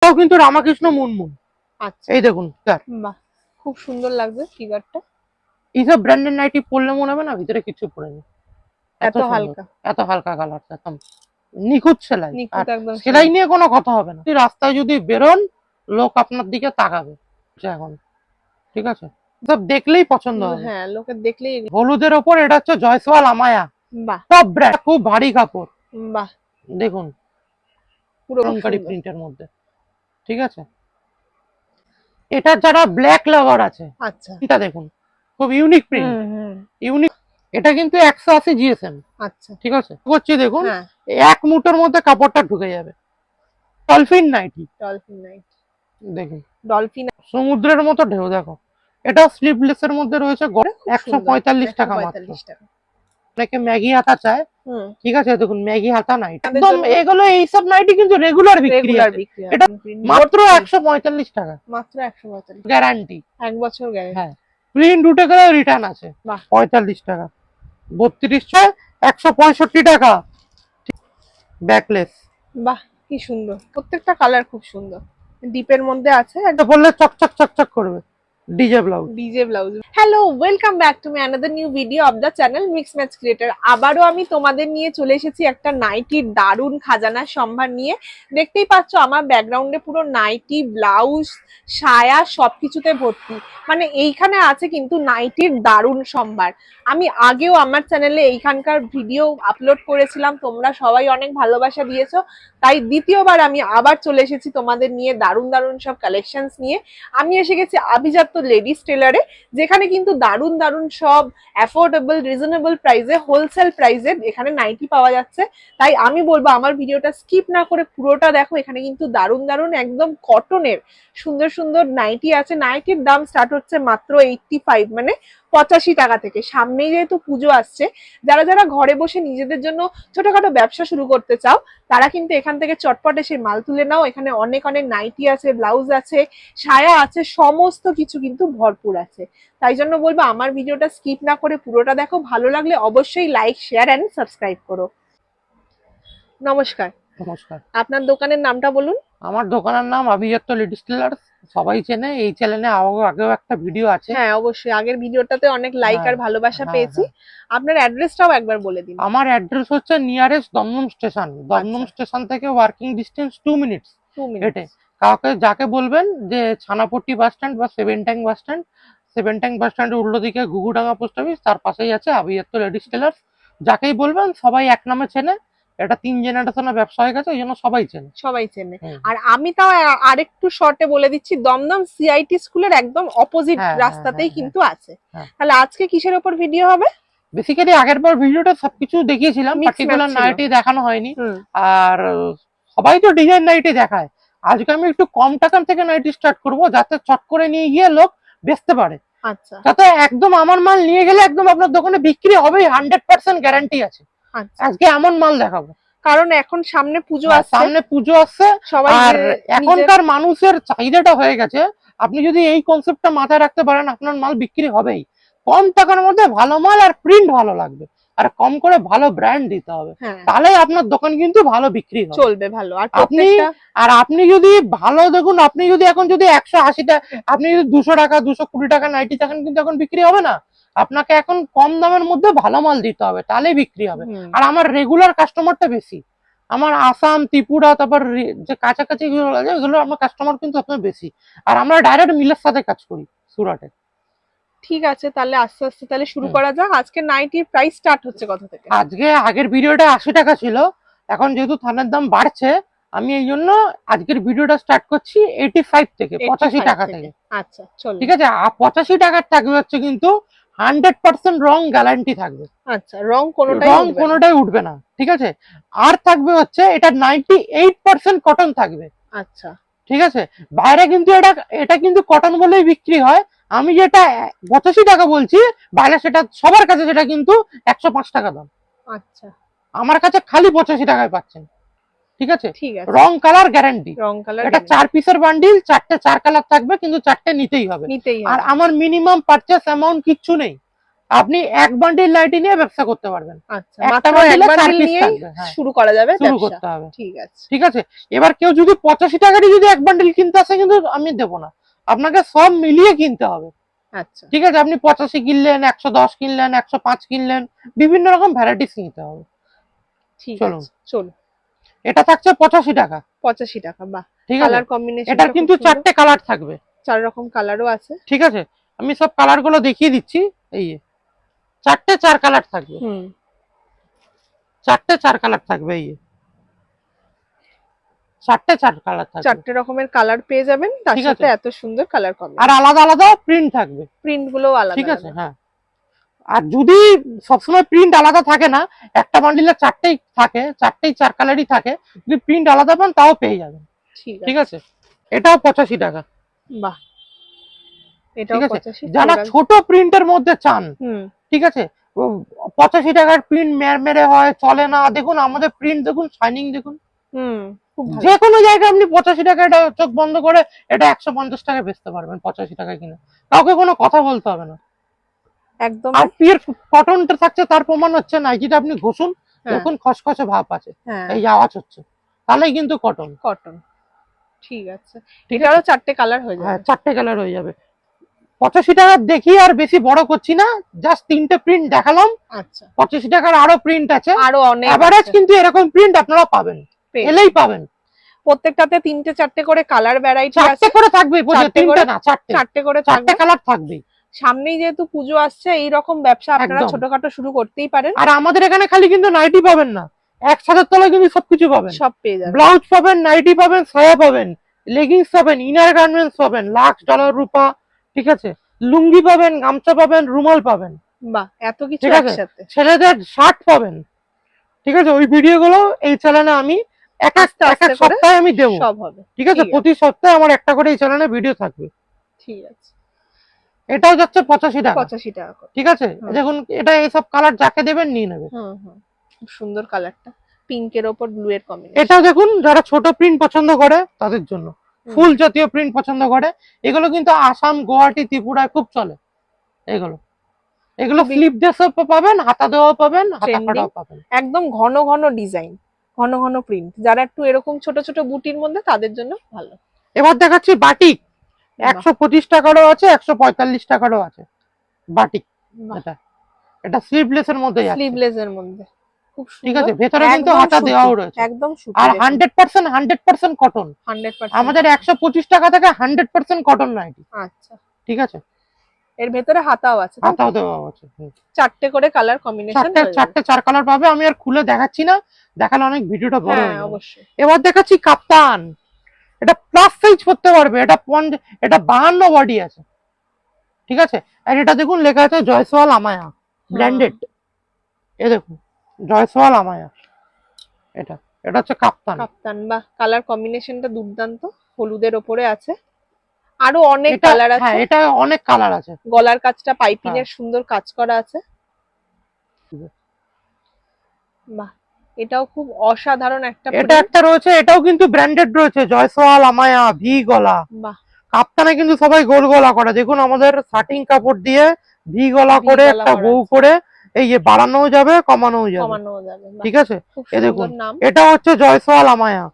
এটাও কিন্তু রামাকৃষ্ণ মুনমুন। আচ্ছা, এই দেখুন স্যার, বাহ, খুব সুন্দর লাগবে ফিগারটা। এইসব ব্র্যান্ডের নাইটি পরলে মনে হবে না ভিতরে কিছু পড়েনি, এত এত সুন্দর, হালকা, এত হালকা কালার, একদম নিখুঁত সেলাই। আর নিখুঁত একদম সেলাই নিয়ে কোনো কথা হবে না, রাস্তায় যদি বেরোন লোক আপনার দিকে তাকাবে এখন, ঠিক আছে, সব দেখলেই পছন্দ হবে। হ্যাঁ, লোকে দেখলেই। হলুদের ওপর এটা হচ্ছে জয়সওয়াল আমায়া, বাহ, সব ব্র্যান্ড, খুব ভারী কাপড়, বাহ, দেখুন পুরো অলংকারী প্রিন্টের মধ্যে, ঠিক আছে। এটা যারা ব্ল্যাক লাভার আছে, আচ্ছা, এটা দেখুন খুব ইউনিক প্রিন্ট, ইউনিক। এটা কিন্তু 180 জিএসএম, আচ্ছা, ঠিক আছে। করছি দেখুন, হ্যাঁ, এক মুঠোর মধ্যে কাপড়টা ঢুকে যাবে। ডলফিন নাইটি, ডলফিন নাইট, দেখুন ডলফিন, সমুদ্রের মতো ঢেউ, দেখো। এটা স্লিভলেস এর মধ্যে রয়েছে, 145 টাকা মাত্র। 145 টাকা। অনেকে ম্যাগি হাতা চায়, হুম, ঠিক আছে, দেখুন ম্যাগি হাতা নাইট, তাদের একদম জন্য- এগুলো এইসব নাইটি কিন্তু রেগুলার বিক্রি রেগুলার আছে। বিক্রি হয়। এটা Print মাত্র ভর্তি, 145 টাকা, মাত্র 145, গ্যারান্টি। 1 বছর গ্যারান্টি। হ্যাঁ, প্রিন্ট উঠে গেলে রিটার্ন আছে। বাহ। 45 টাকা, 32 165 টাকা, ব্যাকলেস। বাহ, কি সুন্দর, প্রত্যেকটা কালার খুব সুন্দর, ডিপের মধ্যে আছে, এটা বললে চকচক চকচক করবে, DJ blouse. DJ blouse. Hello, welcome back to my another new video of the channel mix match creator. আবারও আমি তোমাদের নিয়ে চলে এসেছি একটা নাইটির দারুণ খাজানা সম্ভার নিয়ে। দেখতেই পাচ্ছ আমার ব্যাকগ্রাউন্ডে পুরো নাইটি, ব্লাউজ, সায়া সবকিছুতে ভর্তি। মানে এইখানে আছে কিন্তু নাইটির দারুণ সম্ভার। আমি আগেও আমার চ্যানেলে এইখানকার ভিডিও আপলোড করেছিলাম, তোমরা সবাই অনেক ভালোবাসা দিয়েছো, তাই দ্বিতীয়বার আমি আবার চলে এসেছি তোমাদের নিয়ে দারুণ দারুণ সব কালেকশনস নিয়ে। আমি এসে গেছি আভিজাত্য লেডিস টেলারে, যেখানে কিন্তু দারুণ দারুণ সব অ্যাফোর্ডেবল রিজনেবল প্রাইসে, হোলসেল প্রাইসে এখানে নাইটি পাওয়া যাচ্ছে। তাই আমি বলবো আমার ভিডিওটা স্কিপ না করে পুরোটা দেখো। এখানে কিন্তু দারুণ দারুণ একদম কটনের সুন্দর সুন্দর নাইটি আছে। নাইটির দাম স্টার্ট হচ্ছে মাত্র 85, মানে 85 টাকা থেকে। সামনেই যেহেতু পুজো আসছে, যারা যারা ঘরে বসে নিজেদের জন্য ছোটখাটো ব্যবসা শুরু করতে চাও, তারা কিন্তু এখান থেকে চটপট এসে মাল তুলে নাও। এখানে অনেক অনেক নাইটি আছে, ব্লাউজ আছে, সায়া আছে, সমস্ত কিছু কিন্তু ভরপুর আছে। তাই জন্য বলবো আমার ভিডিওটা স্কিপ না করে পুরোটা দেখো। ভালো লাগলে অবশ্যই লাইক, শেয়ার এন্ড সাবস্ক্রাইব করো। নমস্কার, নমস্কার। আপনার দোকানের নামটা বলুন। আমার দোকানের নাম আভিজাত্য লেডিস টেলার, সবাই চেনে। এই চ্যানেলে আগেও একটা ভিডিও আছে। হ্যাঁ, অবশ্যই, আগের ভিডিওটাতে অনেক লাইক আর ভালোবাসা পেয়েছি। আপনার অ্যাড্রেসটাও একবার বলে দিন। আমার অ্যাড্রেস হচ্ছে nearest Dum Dum station. Dum Dum station থেকে ওয়ার্কিং ডিস্টেন্স 2 মিনিটস 2 হেঁটে। মিনিট। যাকে বলবেন যে ছানাপট্টি বাস স্ট্যান্ড বা seven tank bus stand, seven tank bus স্ট্যান্ডের উল্টো দিকে ঘুঘুডাঙ্গা পোস্ট অফিস, তার পাশেই আছে আভিজাত্য লেডিস টেলার। যাকেই বলবেন সবাই এক নামে চেনে। এটা 3 জেনারেশনের ব্যবসা হয়ে গেছে, এই জন্য সবাই চেনে, সবাই চেনে। আর আমি তাও আরেকটু শর্টে বলে দিচ্ছি, দমদম সিআইটি স্কুলের একদম অপোজিট রাস্তাতেই কিন্তু আছে। তাহলে আজকে কিসের উপর ভিডিও হবে? বেসিক্যালি আগের বার ভিডিওটা সবকিছু দেখিয়েছিলাম, পার্টিকুলার নাইটি দেখানো হয়নি। আর সবাই তো ডিজাইন নাইটি দেখায়, আজকে আমি একটু কম টাকার থেকে নাইটি স্টার্ট করব, যাতে চট করে নিয়ে গিয়ে লোক বেচতে পারে। আচ্ছা, যাতে একদম আমার মাল নিয়ে গেলে একদম আপনার দোকানে বিক্রি হবেই, 100% গ্যারান্টি আছে। আজকে এমন মাল দেখাবো, কারণ এখন সামনে পুজো আসছে, সামনে পুজো আসছে। সবাই আর এখনকার মানুষের চাহিদাটা হয়ে গেছে, আপনি যদি এই কনসেপ্টটা মাথায় রাখতে পারেন আপনার মাল বিক্রি হবেই। কম টাকার মধ্যে ভালো মাল আর প্রিন্ট ভালো লাগবে, আর কম করে ভালো ব্র্যান্ড দিতে হবে, তাহলে আপনার দোকান কিন্তু ভালো বিক্রি হবে, চলবে ভালো। আর আপনি যদি ভালো দেখুন, আপনি যদি এখন যদি 180 টাকা, আপনি যদি 200 টাকা 220 টাকা নাইটি দেখেন, কিন্তু এখন বিক্রি হবে না। আপনাকে এখন কম দামের মধ্যে ভালো মাল দিতে হবে, তাহলেই বিক্রি হবে। আর আমার রেগুলার কাস্টমারটা বেশি, আমার আসাম, ত্রিপুরা, তারপর যে কাছাকাছি ওগুলো আমার কাস্টমার কিন্তু আপনার বেশি। আর আমরা ডাইরেক্ট মিলের সাথে কাজ করি সুরাটে। ঠিক আছে, তাহলে আস্তে আস্তে তাহলে শুরু করা যাক। আজকে নাইটির প্রাইস স্টার্ট হচ্ছে কত থেকে? আজকে আগের ভিডিওটা 80 টাকা ছিল, এখন যেহেতু ধানের দাম বাড়ছে, আমি এই জন্য আজকের ভিডিওটা স্টার্ট করছি 85 থেকে, 85 টাকা থেকে। আচ্ছা, চলো, ঠিক আছে। 85 টাকার থাকবে হচ্ছে কিন্তু 100% রং গ্যারান্টি থাকবে। আচ্ছা, রং কোনোটাই উঠবে না, ঠিক আছে। আর থাকবে হচ্ছে এটা 98% কটন থাকবে। আচ্ছা, ঠিক আছে। বাইরে কিন্তু এটা কিন্তু কটন বলেই বিক্রি হয়। আমি যেটা 85 টাকা বলছি, বাইরে সেটা সবার কাছে সেটা কিন্তু 105 টাকা দাম। আচ্ছা, আমার কাছে খালি 85 টাকায় পাচ্ছেন, ঠিক আছে। ঠিক আছে, রং কালার গ্যারান্টি। রং কালার, এটা 4 পিসের বান্ডিল, 4 কালার থাকবে, কিন্তু 4টে নিতেই হবে। আর আমার মিনিমাম পারচেস অ্যামাউন্ট কিচ্ছু নেই, আপনি এক বান্ডিল নাইটি নিয়ে ব্যবসা করতে পারবেন। আচ্ছা, একটা মাত্র এক বান্ডিলে 4 বান্ডিল পিস নিয়েই থাকবে, হ্যাঁ, শুরু করা যাবে শুরু ব্যবসা। করতে হবে। ঠিক আছে। ঠিক আছে, এবার কেউ যদি 85 টাকারই যদি এক বান্ডিল কিনতে আসে কিন্তু আমি দেবো না, আপনাকে সব মিলিয়ে কিনতে হবে। আচ্ছা, ঠিক আছে, আপনি 85 কিনলেন, 110 কিনলেন, 105 কিনলেন, বিভিন্ন রকম ভ্যারাইটিস নিতে হবে। ঠিক চলুন। আছে, চলো। এটা থাকছে 85 টাকা। 85 টাকা, বাহ। ঠিক আছে, কালার কম্বিনেশন এটার কিন্তু 4টে কালার থাকবে। 4 রকম কালারও আছে। ঠিক আছে, আমি সব কালার গুলো দেখিয়ে দিচ্ছি। এই 4টে 4 কালার থাকবে, 4টে 4 কালার থাকবে, এই 4টে 4 কালার থাকবে। 4টে রকমের কালার পেয়ে যাবেন, তার ঠিক সাথে আছে। এত সুন্দর কালার আর কম্বিনেশন, আলাদা আলাদা প্রিন্ট থাকবে, প্রিন্ট গুলোও আলাদা ঠিক আছে, আলাদা। হ্যাঁ। আর যদি সবসময় প্রিন্ট আলাদা থাকে না, একটা বান্ডিলে 4টেই থাকে, 4টেই 4 কালারই থাকে, যদি প্রিন্ট আলাদা পান তাও পেয়ে যাবেন। ঠিক আছে, এটাও 85 টাকা। বাহ, এটাও ঠিক আছে, 85। যারা ছোট প্রিন্টের মধ্যে চান, ঠিক আছে, 85 টাকার প্রিন্ট মেরে হয়, চলে না। দেখুন আমাদের প্রিন্ট দেখুন, শাইনিং দেখুন। খুব ভালো। যে কোনো জায়গায় আপনি 85 টাকা এটা চোখ বন্ধ করে এটা 150 টাকায় বেচতে পারবেন, 85 টাকায় কিনে, কাউকে কোনো কথা বলতে হবে না। একদম। আর পিওর কটনটা থাকছে, তার প্রমাণ হচ্ছে নাইটিটা আপনি ঘষুন, দেখুন খসখসে ভাব আছে, এই আওয়াজ হচ্ছে, তাহলেই কিন্তু কটন। কটন, ঠিক আছে। এটারও 4টে কালার হয়ে যাবে। হ্যাঁ, 4টে কালার হয়ে যাবে। 85 টাকা দেখি আর বেশি বড় করছি না, জাস্ট 3টে প্রিন্ট দেখালাম। আচ্ছা, 85 টাকার আরো প্রিন্ট আছে, আরো অনেক এভারেজ আছে। কিন্তু এরকম প্রিন্ট আপনারা পাবেন, এলেই পাবেন। প্রত্যেকটাতে 3টে 4টে করে কালার ভ্যারাইটি আছে। 4টে করে থাকবে, 4টে না 4টে, 4টে করে 4টে কালার থাকবে। সামনেই যেহেতু পুজো আসছে, এই রকম ব্যবসা আপনারা একদম। ছোটখাটো শুরু করতেই পারেন। আর আমাদের এখানে খালি কিন্তু নাইটি পাবেন না, এক ছাদের তলায় কিন্তু সবকিছু পাবেন। সব পেয়ে যাবেন, ব্লাউজ পাবেন, নাইটি পাবেন, সায়া পাবেন, লেগিংস পাবেন, ইনার গার্মেন্টস পাবেন, লাক্স, ডলার, রূপা, ঠিক আছে, লুঙ্গি পাবেন, গামছা পাবেন, রুমাল পাবেন। বাহ, এত কিছু ঠিক আছে, একসাথে। ছেলেদের শার্ট পাবেন। ঠিক আছে, ওই ভিডিওগুলো এই চ্যানেলে আমি এক এক সপ্তাহে আমি দেবো, সব হবে। ঠিক আছে, প্রতি সপ্তাহে আমার একটা করে এই চ্যানেলে ভিডিও থাকবে। ঠিক আছে, এটাও যাচ্ছে 85 টাকা। 85 টাকা করে। ঠিক আছে, দেখুন এটা এইসব কালার যাকে দেবেন নিয়ে নেবে। খুব সুন্দর কালারটা, পিঙ্কের ওপর ব্লু এর কম্বিনেশন। এটা দেখুন, যারা ছোট প্রিন্ট পছন্দ করে তাদের জন্য, ফুল জাতীয় প্রিন্ট পছন্দ করে, এগুলো কিন্তু আসাম, গুয়াহাটি, ত্রিপুরায় খুব চলে। এগুলো স্লিভলেসও পাবেন, হাতা দেওয়াও পাবেন, হাতা কাটাও পাবেন। একদম ঘন ঘন ডিজাইন, ঘন ঘন প্রিন্ট, যারা একটু এরকম ছোট ছোট বুটির মধ্যে, তাদের জন্য ভালো। এবার দেখাচ্ছি বাটিক, 125 টাকারও আছে, 145 টাকারও আছে বাটিক। এটা স্লিভলেসের মধ্যে আছে, স্লিভলেসের মধ্যে খুব সুন্দর। ঠিক আছে, ভেতরে কিন্তু হাতা দেওয়াও রয়েছে, একদম সুতি, আর 100% কটন। 100% আমাদের 125 টাকা থেকে 100% কটন নাইটি। আচ্ছা, ঠিক আছে, এর ভেতরে হাতাও আছে, হাতাও দেওয়া আছে। 4টে করে কালার কম্বিনেশন, 4টে 4 কালার পাবে। আমি আর খুলে দেখাচ্ছি না, দেখালে অনেক ভিডিওটা বড় হয়ে যাবে। অবশ্যই। এবার দেখাচ্ছি কাপ্তান, এটা প্লাস সাইজ করতে পারবে, এটা 52 বডি আছে। ঠিক আছে, আর এটা দেখুন লেখা আছে জয়সওয়াল আমায়া ব্র্যান্ডেড, এ দেখুন জয়সওয়াল আমায়া, এটা হচ্ছে কাপ্তান। বা কালার কম্বিনেশনটা দুর্দান্ত, হলুদের ওপরে আছে, আরো অনেক কালার আছে। হ্যাঁ, এটা অনেক কালার আছে। গলার কাজটা পাইপিং এর সুন্দর কাজ করা আছে। বাহ, এটাও খুব অসাধারণ একটা। এটা একটা রয়েছে, এটাও কিন্তু ব্র্যান্ডেড রয়েছে, জয়সওয়াল আমায়া ভি গলা। বাহ, কাপ্তানে কিন্তু সবাই গোল গলা করে, দেখুন আমাদের শার্টিং কাপড় দিয়ে ভি গলা করে একটা বউ করে, এই যে বাড়ানোও যাবে, কমানোও যাবে। ঠিক আছে, এ দেখুন এটা হচ্ছে জয়সওয়াল আমায়া।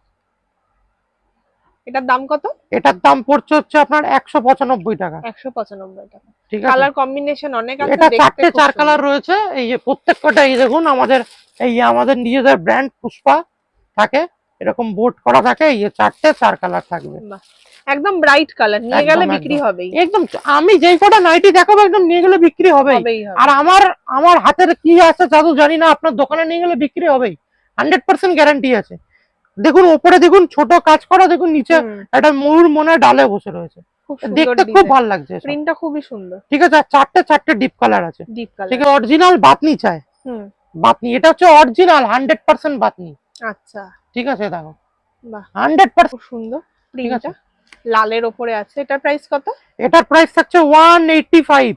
এটার দাম কত? এটার দাম পড়ছে হচ্ছে আপনার 195 টাকা। 195 টাকা। ঠিক আছে, কালার কম্বিনেশন অনেক আছে, এটা 4টে 4 কালার রয়েছে। এই যে প্রত্যেকটা, এই দেখুন আমাদের নিজেদের ব্র্যান্ড পুষ্পা থাকে, এরকম বোর্ড করা থাকে, এই 4টে 4 কালার থাকবে। একদম ব্রাইট কালার, নিয়ে গেলে বিক্রি হবেই। একদম, আমি যেই কটা নাইটি দেখাবো একদম নিয়ে গেলে বিক্রি হবেই। আর আমার হাতের কি আছে জাদু জানি না, আপনার দোকানে নিয়ে গেলে বিক্রি হবেই, 100% গ্যারান্টি আছে। দেখুন উপরে দেখুন ছোট কাজ করা, দেখুন নিচে একটা ময়ূর মনে ডালে বসে রয়েছে, দেখতে খুব ভালো লাগছে, প্রিন্টটা খুবই সুন্দর। ঠিক আছে, আর 4টে ডিপ কালার আছে। ঠিক আছে, অরিজিনাল বাতনি চাই, বাতনি, এটা হচ্ছে অরিজিনাল 100% বাতনি। আচ্ছা, ঠিক আছে, দেখো 100% সুন্দর প্রিন্টটা, লালের উপরে আছে। এটার প্রাইস কত? এটার প্রাইস থাকছে 185।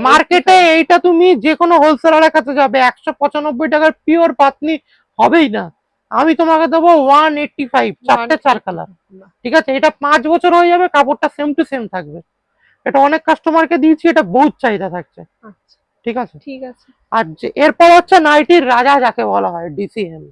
মার্কেটে এইটা তুমি যে কোনো হোলসেলারের কাছে যাবে 195 টাকার পিওর বাতনি হবেই না, আমি তোমাকে দেবো 185, 4টে 4 কালার। ঠিক আছে, এটা 5 বছর হয়ে যাবে, কাপড়টা সেম টু সেম থাকবে। এটা অনেক কাস্টমারকে দিয়েছি, এটা বহুত চাহিদা থাকছে। ঠিক আছে। ঠিক আছে। আর এরপর হচ্ছে নাইটির রাজা যাকে বলা হয়, ডিসিএম।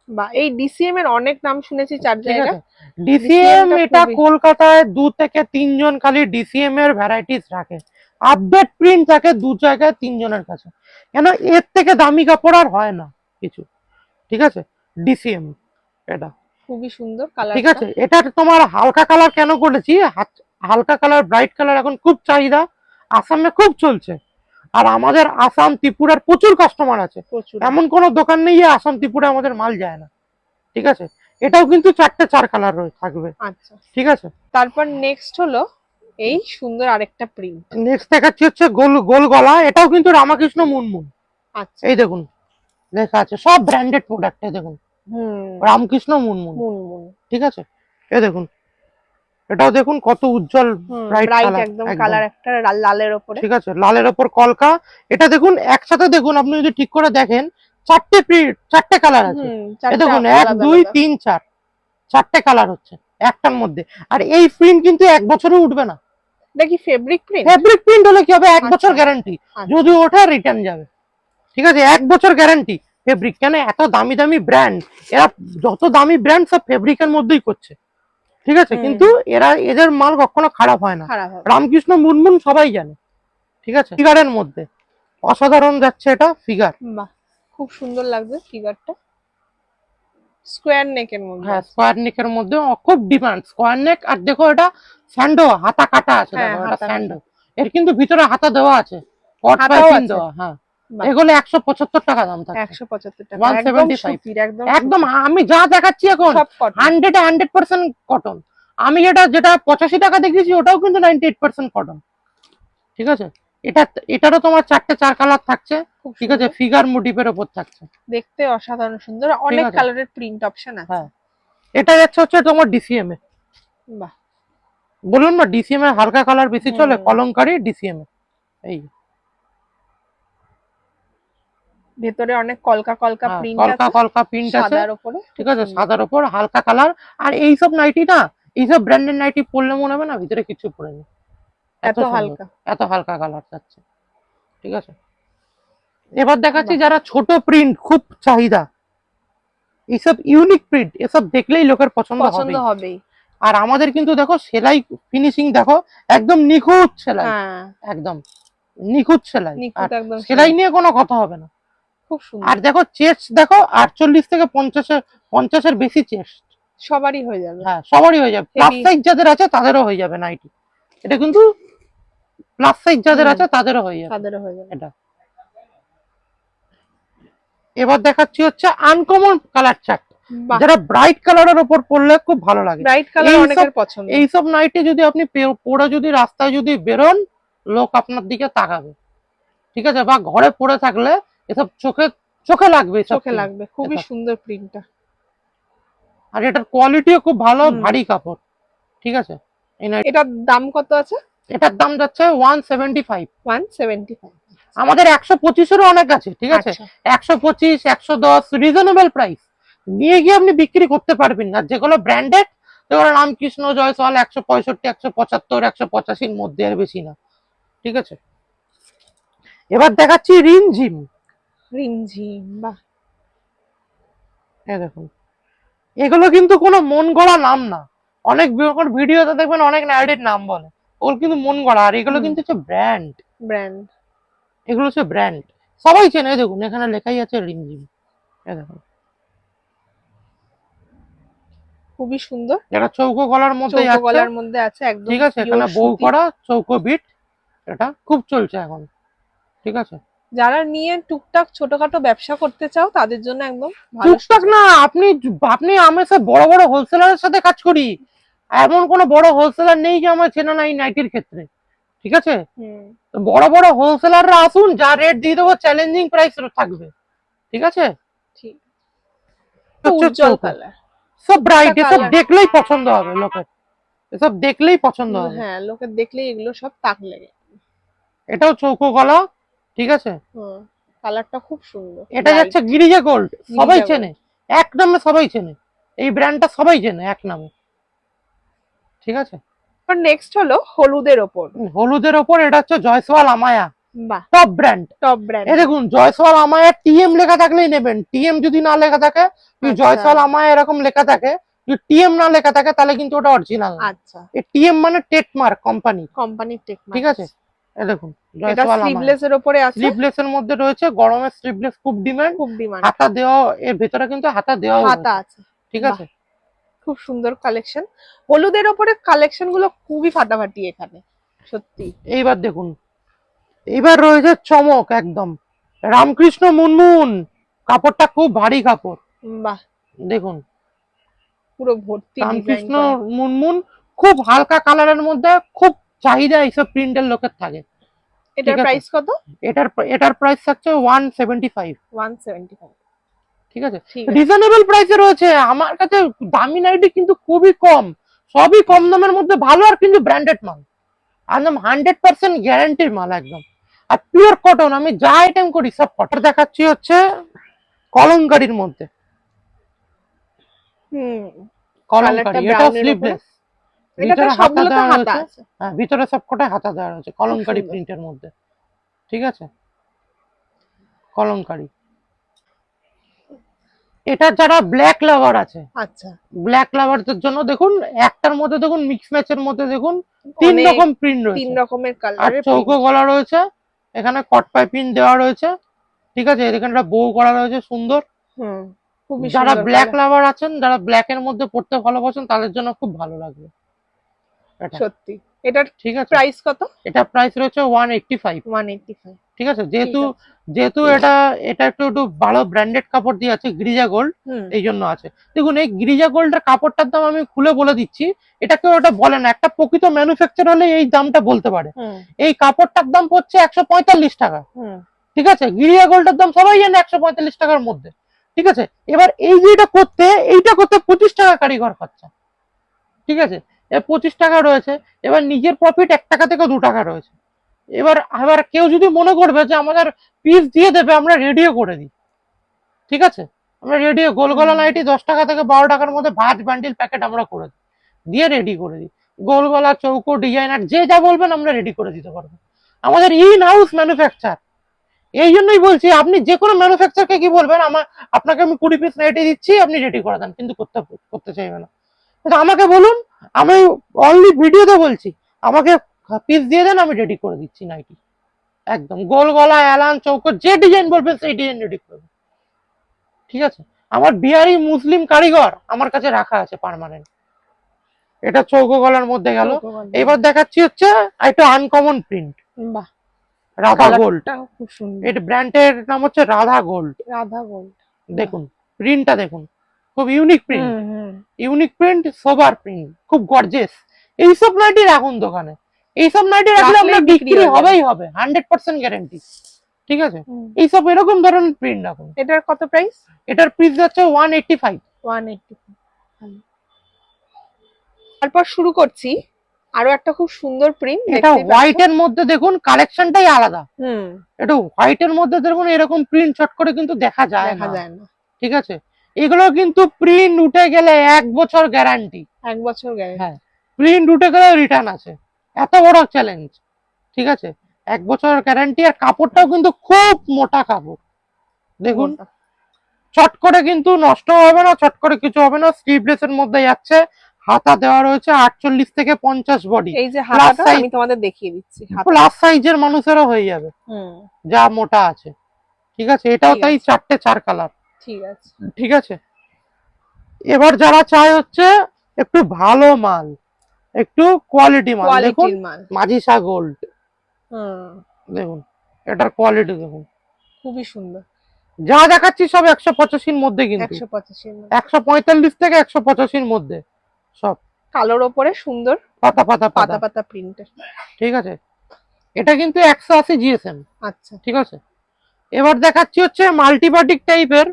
বা এই ডিসিএম এর অনেক নাম শুনেছি চার ঠিক জায়গায়। আছে, ডিসিএম টা এটা খুবই- কলকাতায় 2 থেকে 3 জন খালি ডিসিএম এর ভ্যারাইটিস রাখে। আপডেট প্রিন্ট থাকে 2 জায়গায় 3 জনের কাছে, কেন এর থেকে দামি কাপড় আর হয় না কিছু। ঠিক আছে, ডিসিএম এটা খুবই সুন্দর ঠিক কালারটা। আছে। এটা তোমার হালকা কালার কেন করেছি, হালকা কালার ব্রাইট কালার এখন খুব চাহিদা, আসামে খুব চলছে। আর আমাদের আসাম ত্রিপুরার প্রচুর কাস্টমার আছে, প্রচুর। এমন কোনো দোকান নেই যে আসাম ত্রিপুরা আমাদের মাল যায় না। ঠিক আছে, এটাও কিন্তু 4 কালার থাকবে। আচ্ছা, ঠিক আছে। তারপর নেক্সট হলো এই সুন্দর আরেকটা প্রিন্ট। নেক্সট দেখাচ্ছি হচ্ছে গোল গোল গলা, এটাও কিন্তু রামাকৃষ্ণ মুনমুন। আচ্ছা। এই দেখুন লেখা আছে, সব ব্র্যান্ডেড প্রোডাক্ট। এই দেখুন রামকৃষ্ণ মুনমুন। মুনমুন। ঠিক আছে, এই দেখুন এটাও দেখুন কত উজ্জ্বল ব্রাইট ব্রাইট কালার, একদম কালার, একটা লালের উপরে। ঠিক আছে, লালের ওপর কলকা। এটা দেখুন একসাথে দেখুন, আপনি যদি ঠিক করে দেখেন 4টে কালার আছে। এই দেখুন 1 2 3 4 4টে কালার হচ্ছে একটার মধ্যে। আর এই প্রিন্ট কিন্তু 1 বছরও উঠবে না। এটা কি ফেব্রিক প্রিন্ট? ফেব্রিক প্রিন্ট হলে কি হবে, 1 আচ্ছা। বছর গ্যারান্টি, আচ্ছা। যদি ওঠে রিটার্ন যাবে। ঠিক আছে, 1 বছর গ্যারান্টি ফেব্রিক। কেন এত দামি দামি ব্র্যান্ড, এরা যত দামি ব্র্যান্ড সব ফেব্রিকের মধ্যেই করছে। ঠিক আছে, কিন্তু এদের মাল কখনো খারাপ হয় না। খারাপ হবে। রামকৃষ্ণ মুনমুন সবাই জানে। ঠিক আছে, ফিগারের মধ্যে অসাধারণ যাচ্ছে এটা ফিগার। বাহ, খুব সুন্দর লাগছে ফিগারটা। স্কোয়ার নেকের মধ্যে। হ্যাঁ, স্কোয়ার নেকের মধ্যে খুব ডিমান্ড স্কোয়ার নেক। আর দেখো এটা স্যান্ডো, হাতা কাটা আছে। হ্যাঁ, দেখো এটা হাতা স্যান্ডো, এর কিন্তু ভিতরে হাতা দেওয়া আছে, কট হাতাও পাইপিং আছে। দেওয়া। হ্যাঁ, বাহ। এগুলো 175 টাকা দাম থাকে। 175 টাকা, 175 সুতির, একদম একদম। আমি যা দেখাচ্ছি এখন সব কটন। 100% কটন। আমি যেটা 85 টাকা দেখেছি ওটাও কিন্তু 98% কটন। ঠিক আছে, এটারও তোমার 4 কালার থাকছে। ঠিক আছে, ফিগার মোটিভের উপর থাকছে, দেখতে অসাধারণ সুন্দর, অনেক আছে। কালারের প্রিন্ট অপশন আছে। হ্যাঁ, এটা যাচ্ছে হচ্ছে তোমার ডিসিএম এ। বাহ, বলুন না ডিসিএম এ হালকা কালার বেশি চলে, কলমকারি ডিসিএম এ। এই ভেতরে অনেক কলকা কলকা প্রিন্ট আছে, কলকা প্রিন্ট আছে সাদার উপরে। ঠিক আছে, সাদার উপর হালকা কালার। আর এইসব নাইটি না, এইসব ব্র্যান্ডেড নাইটি পরলে মনে হবে না ভিতরে কিছু পরে নেই, এত হালকা, এত হালকা কালার যাচ্ছে। ঠিক আছে, এবার দেখাচ্ছি যারা ছোট প্রিন্ট খুব চাহিদা, এইসব ইউনিক প্রিন্ট, এসব দেখলেই লোকের পছন্দ হবেই। আর আমাদের কিন্তু দেখো সেলাই ফিনিশিং দেখো, একদম নিখুঁত সেলাই, একদম নিখুঁত সেলাই। আর সেলাই নিয়ে কোনো কথা হবে না, খুব সুন্দর। আর দেখো চেস্ট দেখো 48 থেকে 50-এর বেশি চেস্ট সবারই হয়ে যাবে। হ্যাঁ, সবারই হয়ে যাবে। প্লাস সাইজ যাদের আছে তাদেরও হয়ে যাবে নাইটি, এটা কিন্তু প্লাস সাইজ যাদের আছে তাদেরও হয়ে যাবে এটা। এবার দেখাচ্ছি হচ্ছে আনকমন কালার চার্ট, যারা ব্রাইট কালারের উপর পরলে খুব ভালো লাগে। ব্রাইট কালার অনেকের পছন্দ। এইসব নাইটি যদি আপনি পরে যদি রাস্তায় যদি বেরোন, লোক আপনার দিকে তাকাবে। ঠিক আছে, বা ঘরে পরে থাকলে এসব চোখে লাগবে, খুবই সুন্দর প্রিন্টটা। আর এটার কোয়ালিটিও খুব ভালো, ভারী কাপড়। ঠিক আছে, এটার দাম কত আছে? এটার দাম যাচ্ছে 175। আমাদের 125-এরও অনেক আছে। ঠিক আছে, 125 110 রিজনেবল প্রাইস নিয়ে গিয়ে আপনি বিক্রি করতে পারবেন না। যেগুলো ব্র্যান্ডেড, যেগুলো রামকৃষ্ণ, জয়সওয়াল 165 175 185-র মধ্যে, আর বেশি না। ঠিক আছে, এবার দেখাচ্ছি রিমঝিম। বাহ, দেখুন এগুলো কিন্তু কোনো মন গড়া নাম না। অনেক ভিডিওতে দেখবেন অনেক নাইটির নাম বলে, ওগুলো কিন্তু মন গড়া। আর এগুলো কিন্তু হচ্ছে ব্র্যান্ড, এগুলো হচ্ছে ব্র্যান্ড, সবাই চেনে। দেখুন এখানে লেখাই আছে রিমঝিম। দেখুন খুবই সুন্দর, এটা চৌকো গলার মধ্যে আছে একদম। ঠিক আছে, এখানে বউ করা চৌকো বিট, এটা খুব চলছে এখন। ঠিক আছে, যারা নিয়ে টুকটাক ছোটখাটো ব্যবসা করতে চাও তাদের জন্য একদম ভালো। টুকটাক না, আপনি আমার সাথে বড় বড় হোলসেলারের সাথে কাজ করি, এমন কোনো বড় হোলসেলার নেই যে আমার চেনা নাই নাইটির ক্ষেত্রে। ঠিক আছে, বড় বড় হোলসেলাররা আসুন, যা রেট দিয়ে দেবো চ্যালেঞ্জিং প্রাইস থাকবে। ঠিক আছে, উজ্জ্বল কালার, সব ব্রাইট, এসব দেখলেই পছন্দ হবে লোকের, এসব দেখলেই পছন্দ হবে। হ্যাঁ, লোকের দেখলেই এগুলো সব তাক লাগে। এটাও চৌকো গলা। ঠিক আছে, কালারটা খুব সুন্দর। এটা যাচ্ছে গিরিজা গোল্ড, সবাই চেনে, এক নামে সবাই চেনে, এই ব্র্যান্ডটা সবাই চেনে এক নামে। ঠিক আছে, নেক্সট হলো হলুদের ওপর। হলুদের ওপর এটা হচ্ছে জয়সওয়াল আমায়া। বাহ, টপ ব্র্যান্ড। Top brand. এই দেখুন জয়সওয়াল আমায় টিএম লেখা থাকলেই নেবেন, টিএম যদি না লেখা থাকে, জয়সওয়াল আমায় এরকম লেখা থাকে, যদি টিএম না লেখা থাকে তাহলে কিন্তু ওটা অরিজিনাল না। আচ্ছা, এই টিএম মানে ট্রেডমার্ক কোম্পানি, কোম্পানির টেকমার্ক। ঠিক আছে। এই দেখুন এটা জয়সওয়াল আমায় স্লিভলেস এর উপরে আছে, স্লিভলেস এর মধ্যে রয়েছে, গরমের স্লিভলেস খুব ডিমান্ড। খুব ডিমান্ড। হাতা দেওয়া, এর ভেতরে কিন্তু হাতা দেওয়া হাতা আছে, ঠিক আছে। খুব সুন্দর কালেকশন। হলুদের ওপরে কালেকশন গুলো খুবই ফাটাফাটি এখানে, সত্যি। এইবার দেখুন, এইবার রয়েছে চমক একদম, রামকৃষ্ণ মুনমুন। কাপড়টা খুব ভারী কাপড়, বাহ, দেখুন পুরো ভর্তি ডিজাইন রামকৃষ্ণ করা। মুনমুন, খুব হালকা কালারের মধ্যে, খুব চাহিদা এইসব প্রিন্টের লোকের থাকে। এটার ঠিক আছে। প্রাইস কত? এটার প্রাইস থাকছে 175, 175। ঠিক আছে। ঠিক আছে, রিজনেবল প্রাইসে রয়েছে আমার কাছে। দামি নাইটি কিন্তু খুবই কম, সবই কম দামের মধ্যে ভালো, আর কিন্তু ব্র্যান্ডেড মাল, একদম 100% গ্যারান্টির মাল একদম, আর পিওর কটন। আমি যা আইটেম করি সব কটন। দেখাচ্ছি হচ্ছে কলমকারীর মধ্যে, কলমকারী, কালারটা এটা ব্রাউনের স্লিভলেস, এটা ভিতরে হাতা সবগুলোতে দেওয়া হাতা রয়েছে। আছে। হ্যাঁ, ভিতরে সবকটাই হাতা দেওয়া রয়েছে, কলমকারী সুন্দর। প্রিন্টের মধ্যে, ঠিক আছে, কলমকারী। এটা যারা ব্ল্যাক লাভার আছে, আচ্ছা, ব্ল্যাক লাভারদের জন্য দেখুন, একটার মধ্যে দেখুন মিক্স ম্যাচের মধ্যে দেখুন 3 অনেক রকম প্রিন্ট তিন রয়েছে, রকমের আর কালারের চৌকো গলা রয়েছে, এখানে কট পাইপিং দেওয়া রয়েছে, ঠিক আছে। এখানে একটা বউ করা রয়েছে সুন্দর। খুবই যারা সুন্দর ব্ল্যাক colour, লাভার আছেন, যারা ব্ল্যাক এর মধ্যে পড়তে ভালোবাসেন, তাদের জন্য খুব ভালো লাগবে এটা, সত্যি। এটার ঠিক আছে। প্রাইস কত? এটা প্রাইস রয়েছে 185, 185। ঠিক আছে। যেহেতু ঠিক আছে। এটা এটা একটু একটু ভালো ব্র্যান্ডেড কাপড় দিয়ে আছে, গ্রিজা গোল্ড, এই জন্য আছে। দেখুন এই গ্রিজা গোল্ডের কাপড়টার দাম আমি খুলে বলে দিচ্ছি, এটা কেউ ওটা বলে না, একটা প্রকৃত ম্যানুফ্যাকচার হলে এই দামটা বলতে পারে। এই কাপড়টার দাম পড়ছে 145 টাকা, ঠিক আছে। গিরিয়া গোল্ডের দাম সবাই জানে 145 টাকার মধ্যে, ঠিক আছে। এবার এই যে এইটা করতে 25 টাকা কারিগর খরচা, ঠিক আছে। 25 টাকা রয়েছে, এবার নিজের প্রফিট 1 টাকা থেকে 2 টাকা রয়েছে। এবার আবার কেউ যদি মনে করবে যে আমাদের পিস দিয়ে দেবে, আমরা রেডিও করে দিই, ঠিক আছে। আমরা রেডিও গোলগলা নাইটি 10 টাকা থেকে 12 টাকার মধ্যে ভাঁজ বান্ডিল প্যাকেট আমরা করে দিই, দিয়ে রেডি করে দিই। গোলগলা, চৌকো, ডিজাইনার যে যা বলবেন আমরা রেডি করে দিতে পারবো, আমাদের ইন হাউস ম্যানুফ্যাকচার। এই জন্যই বলছি, আপনি যে কোনো ম্যানুফ্যাকচারকে কি বলবেন, আপনাকে আমি 20 পিস নাইটি দিচ্ছি, আপনি রেডি করে দেন, কিন্তু করতে চাইবে না। কিন্তু আমাকে বলুন, আমি অনলি ভিডিওতে বলছি, আমাকে পিস দিয়ে দেন, আমি রেডি করে দিচ্ছি নাইটি, একদম গোল গলা, অ্যালান, চৌকো, যে ডিজাইন বলবেন সেই ডিজাইন রেডি করবে, ঠিক আছে। আমার বিহারি মুসলিম কারিগর আমার কাছে রাখা আছে পার্মানেন্ট। এটা চৌকো গলার মধ্যে গেল। এবার দেখাচ্ছি হচ্ছে একটা আনকমন প্রিন্ট, বাহ, রাধা গোল্ড। খুব সুন্দর। এটা ব্র্যান্ডের নাম হচ্ছে রাধা গোল্ড। রাধা গোল্ড, দেখুন প্রিন্টটা দেখুন, খুব ইউনিক প্রিন্ট, ইউনিক প্রিন্ট, সোবার প্রিন্ট, খুব গর্জেস। এইসব নাইটি রাখুন দোকানে, এইসব নাইটি রাখলে আমরা বিক্রি হবেই হবে, 100% গ্যারান্টি, ঠিক আছে। এইসব এরকম ধরনের প্রিন্ট রাখুন। এটার কত প্রাইস? এটার প্রাইস যাচ্ছে 185। 185। তারপর শুরু করছি আরো একটা খুব সুন্দর প্রিন্ট। এটা হোয়াইট এর মধ্যে দেখুন, কালেকশনটাই আলাদা। এটা হোয়াইট এর মধ্যে দেখুন, এরকম প্রিন্ট চট করে কিন্তু দেখা যায় না, ঠিক আছে। এগুলো কিন্তু প্রিন্ট উঠে গেলে 1 বছর গ্যারান্টি, 1 বছর গ্যারান্টি। হ্যাঁ, প্রিন্ট উঠে গেলে রিটার্ন আছে, এত বড় চ্যালেঞ্জ, ঠিক আছে। 1 বছর গ্যারান্টি, আর কাপড়টাও কিন্তু খুব মোটা কাপড়, দেখুন চট করে কিন্তু নষ্ট হবে না, চট করে কিছু হবে না। স্লিভলেস এর মধ্যে যাচ্ছে, হাতা দেওয়া রয়েছে 48 থেকে 50 বডি। এই যে হাতাটা আমি তোমাদের দেখিয়ে দিচ্ছি, প্লাস সাইজের মানুষেরও হয়ে যাবে যা মোটা আছে, ঠিক আছে। এটাও তাই 4টে 4 কালার, ঠিক আছে, ঠিক আছে। এবার যারা চায় হচ্ছে একটু ভালো মাল, একটু কোয়ালিটি মাল, দেখুন মাজিসা গোল্ড, দেখুন এটার কোয়ালিটি দেখুন, খুবই সুন্দর। যা দেখাচ্ছি সব 185-র মধ্যে, কিন্তু 145 থেকে 185-র মধ্যে সব, কালোর ওপরে সুন্দর পাতা পাতা পাতা পাতা প্রিন্টের, ঠিক আছে। এটা কিন্তু 180 জিএসএম, আচ্ছা, ঠিক আছে। এবার দেখাচ্ছি হচ্ছে মাল্টিবাটিক টাইপের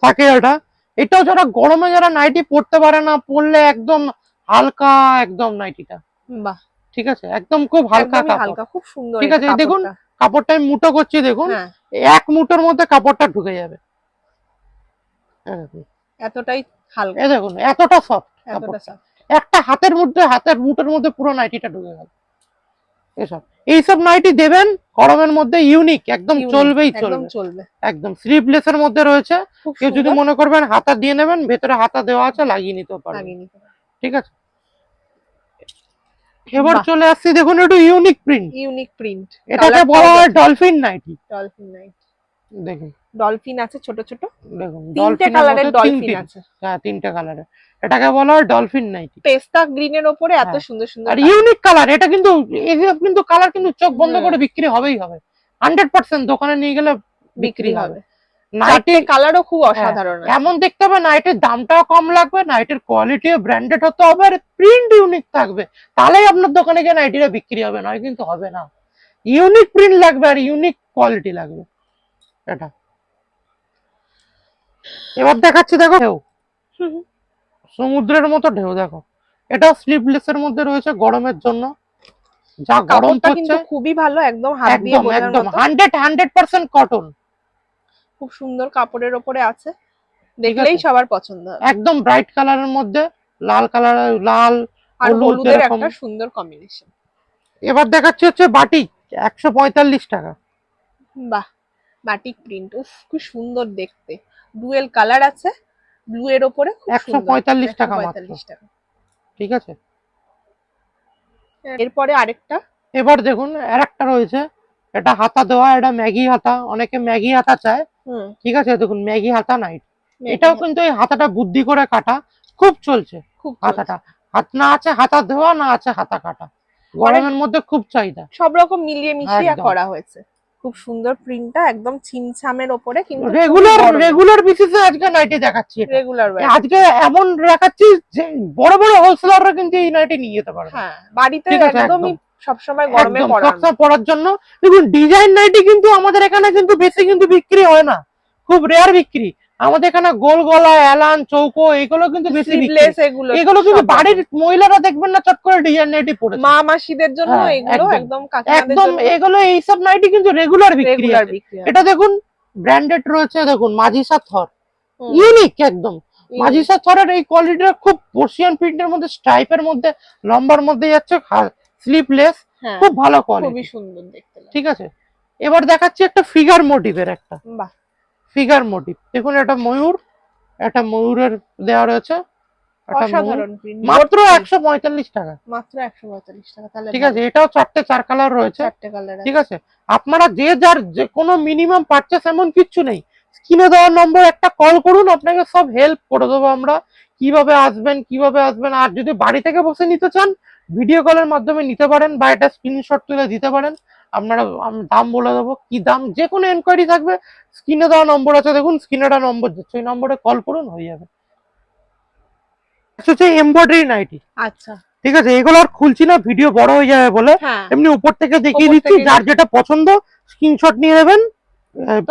থাকে এটা। এটাও যারা গরমে যারা নাইটি পরতে পারে না, পরলে একদম হালকা, একদম নাইটিটা, বাহ, ঠিক আছে, একদম খুব হালকা কাপড়, খুব সুন্দর, ঠিক আছে। দেখুন কাপড়টা আমি মুঠো করছি, দেখুন 1 মুঠোর মধ্যে কাপড়টা ঢুকে যাবে, এতটাই হালকা। এই দেখুন এতটা সফট, একটা হাতের মুঠোর মধ্যে পুরো নাইটিটা ঢুকে গেল, এসব এইসব নাইটি দেবেন গরমের মধ্যে, ইউনিক একদম, Unique, চলবেই একদম চলবে চলবে। একদম। স্লিভলেস এর মধ্যে রয়েছে, খুব কেউ যদি সুন্দর, মনে করবেন হাতা দিয়ে নেবেন, ভেতরে হাতা দেওয়া আছে, লাগিয়ে নিতে পারবেন, লাগিয়ে নিতে পারো। ঠিক আছে। এবার বাহ। চলে আসছি দেখুন একটু ইউনিক প্রিন্ট, ইউনিক প্রিন্ট, এটাকে বলা হয় ডলফিন নাইটি। ডলফিন নাইট, দেখুন ডলফিন আছে ছোট ছোট, দেখুন তিনটে ডলফিনের কালারের মধ্যে ডলফিন আছে। হ্যাঁ, তিনটে কালারের, এটাকে বলা হয় ডলফিন নাইটি। পেস্তা গ্রিনের ওপরে এত হ্যাঁ। সুন্দর সুন্দর আর colour। ইউনিক কালার, এটা কিন্তু এসব কিন্তু কালার কিন্তু চোখ বন্ধ হুম। করে বিক্রি হবেই হবে, 100% দোকানে নিয়ে গেলে বিক্রি হবে। চারটে নাইটি কালারও খুব অসাধারণ আছে। এমন দেখতে হবে, নাইটের দামটাও কম লাগবে, নাইটের কোয়ালিটিও ব্র্যান্ডেড হতে হবে, আর প্রিন্ট ইউনিক থাকবে, তাহলেই আপনার দোকানে গিয়ে নাইটিটা বিক্রি হবে, নয় কিন্তু হবে না। ইউনিক প্রিন্ট লাগবে আর ইউনিক কোয়ালিটি লাগবে। এটা এবার দেখাচ্ছি, দেখো ঢেউ, হুম, সমুদ্রের মতো ঢেউ দেখো। এটা স্লিভলেস এর মধ্যে রয়েছে, গরমের জন্য যা গরম কাপড়টা কিন্তু পড়ছে, খুবই ভালো, একদম হাত দিয়ে একদম বোঝার একদম মতো। 100% কটন, খুব সুন্দর কাপড়ের ওপরে আছে, দেখলেই সবার পছন্দ হবে। একদম ব্রাইট কালারের মধ্যে, লাল কালার, লাল আর হলুদ হলুদের এরকম। একটা সুন্দর কম্বিনেশন। এবার দেখাচ্ছি হচ্ছে বাটিক, 145 টাকা। বাহ, বাটিক প্রিন্ট, উফ খুব সুন্দর দেখতে, ডুয়েল কালার আছে, ব্লু এর ওপরে, খুব সুন্দর। 145 টাকা মাত্র, 145 টাকা। ঠিক আছে। এরপরে আরেকটা, এবার দেখুন আরেকটা রয়েছে, এটা হাতা দেওয়া, এটা ম্যাগি হাতা, অনেকে ম্যাগি হাতা চায়, হুম, ঠিক আছে। দেখুন ম্যাগি হাতা নাইট, মেয়েটা এটাও কিন্তু এই হাতাটা বুদ্ধি করে কাটা, খুব চলছে খুব হাতাটা। হাত না আছে হাতা দেওয়া, না আছে হাতা কাটা, গরমের মধ্যে খুব চাহিদা। সব রকম মিলিয়ে মিশিয়ে একদম। করা হয়েছে, খুব সুন্দর প্রিন্টটা, একদম ছিমছামের ওপরে, কিন্তু রেগুলার বেসিসে আজকে নাইটি দেখাচ্ছি এটা। রেগুলার আজকে এমন দেখাচ্ছি যে বড় বড় হোলসেলাররা কিন্তু এই নাইটি নিয়ে যেতে পারবে, হ্যাঁ, বাড়িতে ঠিক আছে, একদমই সবসময় গরমে একদম পরার সবসময় পরার জন্য। দেখুন ডিজাইন নাইটি কিন্তু আমাদের এখানে কিন্তু বেশি কিন্তু বিক্রি হয় না, খুব রেয়ার বিক্রি। আমাদের এখানে গোল গলা, এলান, চৌকো, এগুলো কিন্তু বেশি বিক্রি। স্লিভলেস, এগুলো এগুলো কিন্তু সব বাড়ির মহিলারা দেখবেন না চট করে ডিজাইন নাইটি পরেছে, মা মাসিদের জন্য হ্যাঁ, এগুলো একদম, একদম কাকিমাদের একদম। জন্য এগুলো এইসব নাইটি কিন্তু রেগুলার বিক্রি রেগুলার আছে। বিক্রি হয়। এটা দেখুন ব্র্যান্ডেড রয়েছে, দেখুন মাজিসা থর, হুম, ইউনিক একদম। unique। মাজিসা থরের এই কোয়ালিটিটা খুব পর্সিয়ান প্রিন্টের মধ্যে, স্ট্রাইপের মধ্যে, লম্বার মধ্যে যাচ্ছে, স্লিভলেস, হ্যাঁ, খুব ভালো খুবই কোয়ালিটি, সুন্দর দেখতে লাগে। ঠিক আছে। এবার দেখাচ্ছি একটা ফিগার মোটিভের, একটা বাহ, ফিগার মোটিভ। দেখুন এটা ময়ূর, একটা ময়ূরের দেওয়া রয়েছে, একটা ময়ূর, অসাধারণ প্রিন্ট, মাত্র 145 টাকা, মাত্র 145 টাকা। তাহলে ঠিক আছে। এটাও 4 কালার রয়েছে, চারটে কালার ঠিক আছে। আপনারা যে যার যে কোনো মিনিমাম পারচেস এমন কিচ্ছু নেই, স্ক্রিনে দেওয়ার নম্বর একটা কল করুন, আপনাকে সব হেল্প করে দেবো আমরা, কিভাবে আসবেন। আর যদি বাড়ি থেকে বসে নিতে চান, ভিডিও কলের মাধ্যমে নিতে পারেন, বা এটা স্ক্রিনশট তুলে দিতে পারেন, আপনারা দাম বলে দেবো, কি দাম, যে কোনো এনকোয়ারি থাকবে, স্ক্রিনে দেওয়া নম্বর আছে, দেখুন স্ক্রিনে একটা নম্বর যাচ্ছে, ওই নম্বরে কল করুন, হয়ে যাবে। হচ্ছে এমব্রয়ডারি নাইটি, আচ্ছা, ঠিক আছে। এগুলো আর খুলছি না, ভিডিও বড় হয়ে যাবে বলে, হ্যাঁ, এমনি উপর থেকে দেখিয়ে উপর দিচ্ছি, থেকে যার যেটা পছন্দ স্ক্রিনশট নিয়ে নেবেন,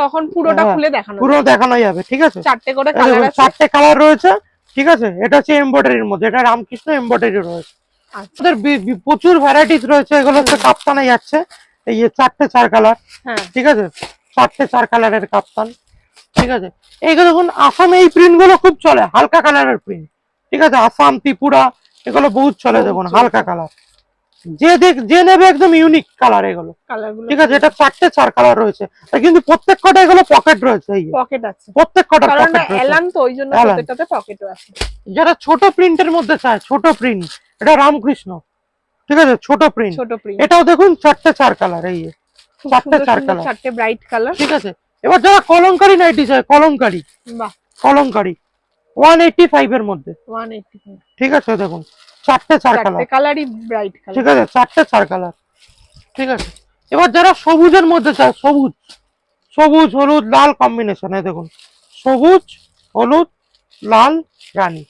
তখন পুরোটা হ্যাঁ, খুলে দেখানো পুরো যাবে। দেখানো যাবে, ঠিক আছে। চারটে করে এই কালার দেখুন, আছে। 4টে কালার রয়েছে, ঠিক আছে। এটা হচ্ছে এমব্রয়ডারির মধ্যে, এটা রামকৃষ্ণ এমব্রয়ডারি রয়েছে। আচ্ছা, আমাদের প্রচুর ভ্যারাইটিস রয়েছে, এগুলো হচ্ছে কাপ্তানে যাচ্ছে, এই যে 4 কালার, হ্যাঁ, ঠিক আছে, 4 কালারের কাপ্তান, ঠিক আছে। এইগুলো দেখুন আসামে এই প্রিন্ট গুলো খুব চলে, হালকা কালারের প্রিন্ট, ঠিক আছে। আসাম, ত্রিপুরা, এগুলো বহুত চলে, বহুত দেখুন চলে। হালকা কালার, যে নেবে একদম ইউনিক কালার এগুলো, কালারগুলো ঠিক আছে। এটা 4 কালার রয়েছে, আর কিন্তু প্রত্যেক কটা এগুলো পকেট রয়েছে, এই যে পকেট আছে, প্রত্যেক কটার কারণ পকেট রয়েছে। এলান তো ওই জন্য এলান। প্রত্যেকটাতে পকেটও আছে। যারা ছোট প্রিন্টের মধ্যে চায়, ছোট প্রিন্ট, এটা রামকৃষ্ণ, ঠিক আছে, ছোট প্রিন্ট। ছোট প্রিন্ট, এটাও দেখুন 4 কালার, এই যে 4 কালার, চারটে ব্রাইট কালার। ঠিক আছে। এবার যারা কলমকারি নাইটি চায়, বাহ, কলমকারি 185 এর মধ্যে, 185, ঠিক আছে। দেখুন 4 চারটে কালার, কালারই ব্রাইট কালার। ঠিক আছে, 4 কালার, ঠিক আছে। এবার যারা সবুজের মধ্যে চায়, সবুজ হলুদ লাল কম্বিনেশন, দেখুন সবুজ হলুদ লাল রানী,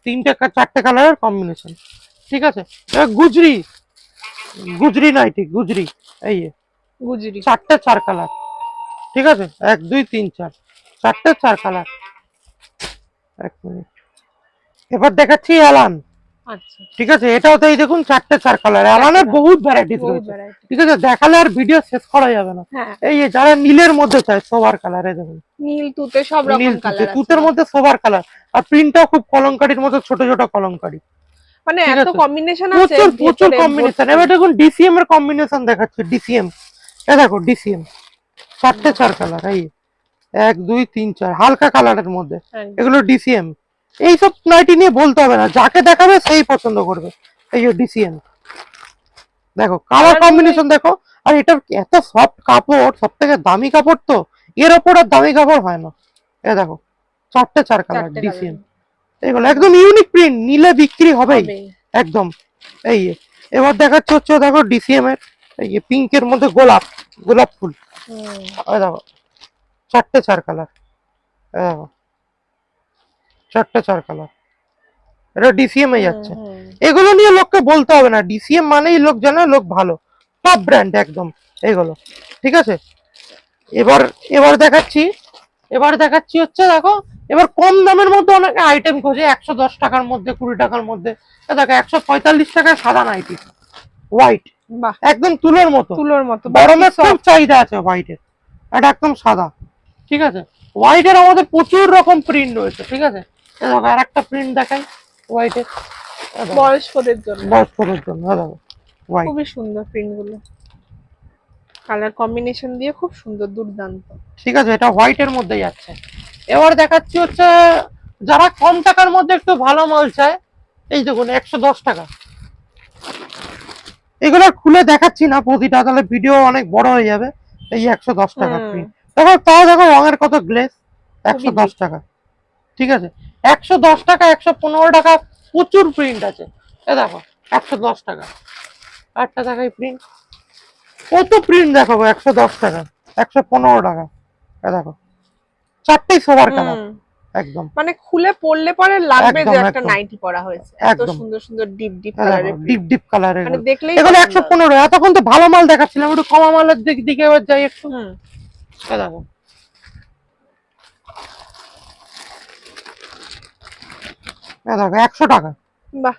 4টে কালারের কম্বিনেশন, ঠিক আছে। এবার গুজরি নাইটি, এই যে গুজরি, 4 কালার, ঠিক আছে। 1 2 3 4, 4 কালার। 1 মিনিট, এবার দেখাচ্ছি এলান, আচ্ছা, ঠিক আছে। এটাও তাই দেখুন 4 কালার, এলানের বহুত ভ্যারাইটিস বহুত রয়েছে, ভ্যারাইটি। ঠিক আছে। দেখালে আর ভিডিও শেষ করা যাবে না। হ্যাঁ, এই যে যারা নীলের মধ্যে চায়, সোবার কালারে, দেখুন নীল তুতে সব রকম নীল কালার আছে। তুতের মধ্যে সোবার কালার, আর প্রিন্টটাও খুব কলমকারীর মতো, ছোট ছোট কলমকারী, মানে ঠিক এত আছে? কম্বিনেশন আছে প্রচুর প্রচুর ভেতরে কম্বিনেশন। ভর্তি। এবার দেখুন ডিসিএম এর কম্বিনেশন দেখাচ্ছে, ডিসিএম এ দেখো ডিসিএম 4 কালার, এই 1 2 3 4 হালকা কালারের মধ্যে, একদম। এগুলো ডিসিএম। এইসব নাইটি নিয়ে বলতে হবে না, যাকে দেখাবে সেই পছন্দ করবে। এই যে ডিসিএম দেখো, কালার Colour কম্বিনেশন দেখো। আর এটার এত সফট কাপড়, সব থেকে দামি কাপড় তো, এর ওপর আর দামি কাপড় হয় না। এ দেখো 4 কালার চারটে ডিসিএম, কালার এগুলো একদম ইউনিক প্রিন্ট, নিলে বিক্রি হবেই হবেই। একদম। এই যে এবার দেখাচ্ছে হচ্ছে দেখো ডিসিএম এর এই যে পিঙ্কের মধ্যে গোলাপ, গোলাপ ফুল, এই দেখো 4 কালার, দেখো 4 কালার, এটা ডিসিএম এ যাচ্ছে। এগুলো নিয়ে লোককে বলতে হবে না, ডিসিএম মানেই লোক জানে, লোক ভালো, টপ ব্র্যান্ড একদম এগুলো। ঠিক আছে, এবার এবার দেখাচ্ছি, হচ্ছে দেখো, এবার কম দামের মধ্যে অনেক আইটেম খোঁজে, 110 টাকার মধ্যে, 20 টাকার মধ্যে। এ দেখো 145 টাকায় সাদা নাইটি, হোয়াইট, বাহ, একদম তুলোর মতো, তুলোর মতো গরমের খুব চাহিদা আছে হোয়াইটের, এটা একদম সাদা। ঠিক আছে, হোয়াইটের আমাদের প্রচুর রকম প্রিন্ট রয়েছে। ঠিক আছে, এ দেখো আর একটা প্রিন্ট দেখাই হোয়াইটের, বয়স্কদের জন্য, বয়স্কদের জন্য, এ দেখো হোয়াইট। খুবই সুন্দর প্রিন্ট গুলো, কালার কম্বিনেশন দিয়ে খুব সুন্দর, দুর্দান্ত। ঠিক আছে, এটা হোয়াইটের মধ্যে যাচ্ছে। এবার দেখাচ্ছি হচ্ছে যারা কম টাকার মধ্যে একটু ভালো মাল চায়, এই দেখুন 110 টাকা। এগুলো খুলে দেখাচ্ছি না প্রতিটা, তাহলে ভিডিও অনেক বড় হয়ে যাবে। এই 110 টাকা প্রিন্ট দেখো, তাও দেখো রঙের কত গ্লেস, 110 টাকা। ঠিক আছে, 110 টাকা, 115 টাকা, প্রচুর প্রিন্ট আছে। এ দেখো 110 টাকা, আটটা দেখাই প্রিন্ট, কত প্রিন্ট দেখাবো। 110 টাকা, 115 টাকা, এ দেখো 4টেই সবার কালার একদম। মানে খুলে পড়লে পরে লাগবে যে একদম, একটা একদম। নাইটি পরা হয়েছে, এত একদম। সুন্দর সুন্দর ডিপ ডিপ কালারের ডিপ ডিপ কালারের, মানে দেখলেই এগুলো পছন্দ 115। এতক্ষণ তো ভালো মাল দেখাচ্ছিলাম, একটু কমা মালের দিকে এবার যাই একটু। হবে। এ দেখো এ দেখো 100 টাকা বাহ,